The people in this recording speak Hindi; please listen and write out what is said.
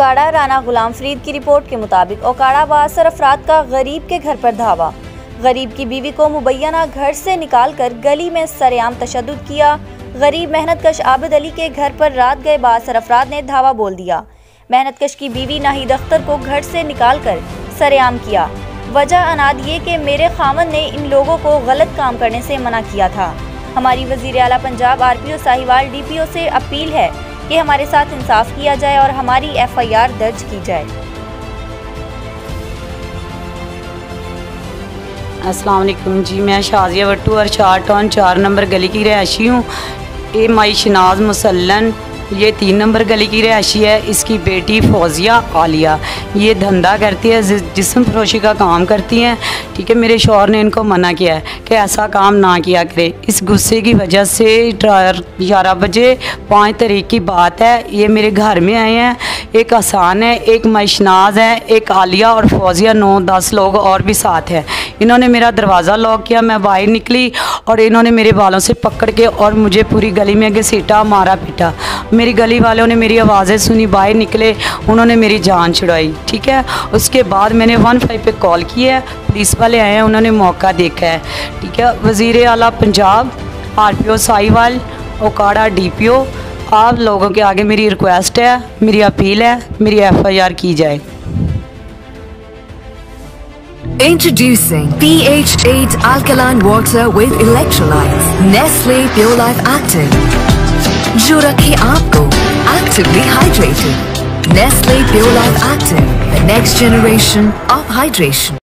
ओकाड़ा राना गुलाम फरीद की रिपोर्ट के मुताबिक ओकाड़ा बासर अफराद का गरीब के घर पर धावा। गरीब की बीवी को मुबैना घर से निकालकर गली में सरेआम तशद्दुद किया। गरीब मेहनतकश आबिद अली के घर पर रात गए बासर अफराद ने धावा बोल दिया। मेहनतकश की बीवी नाहिद अख्तर को घर से निकालकर सरेआम किया। वजह अनाद ये कि मेरे खामन ने इन लोगों को गलत काम करने से मना किया था। हमारी वज़ीर आला पंजाब आरपीओ साहिवाल डीपीओ से अपील है कि हमारे साथ इंसाफ किया जाए और हमारी एफआईआर दर्ज की जाए। अस्सलाम वालेकुम जी, मैं शाजिया वट्टू और 4 टाउन 4 नंबर गली की रहायशी हूँ। ये माई शनाज मुसल्लन ये 3 नंबर गली की रहायशी है। इसकी बेटी फौजिया आलिया ये धंधा करती है, जिस्म फरोशी का काम करती हैं। ठीक है, मेरे शौहर ने इनको मना किया है कि ऐसा काम ना किया करे। इस गुस्से की वजह से 11 बजे 5 तारीख की बात है, ये मेरे घर में आए हैं। एक आसान है, एक मैशनाज है, एक आलिया और फौजिया, 9-10 लोग और भी साथ हैं। इन्होंने मेरा दरवाज़ा लॉक किया, मैं बाहर निकली और इन्होंने मेरे बालों से पकड़ के और मुझे पूरी गली में घसीटा, मारा पीटा। मेरी गली वालों ने मेरी आवाज़ें सुनी, बाहर निकले, उन्होंने मेरी जान छुड़ाई। ठीक है, उसके बाद मैंने 15 पे कॉल की है, पुलिस वाले आए हैं, उन्होंने मौका देखा है। ठीक है, वज़ीर आला पंजाब आरपीओ साहिवाल ओकाड़ा डीपीओ, आप लोगों के आगे मेरी रिक्वेस्ट है, मेरी अपील है, मेरी एफआईआर की जाए। Introducing pH 8 alkaline water with electrolytes, Nestle Pure Life Active, जो रखे आपको actively hydrated। Nestle Pure Life Active, the next generation of hydration।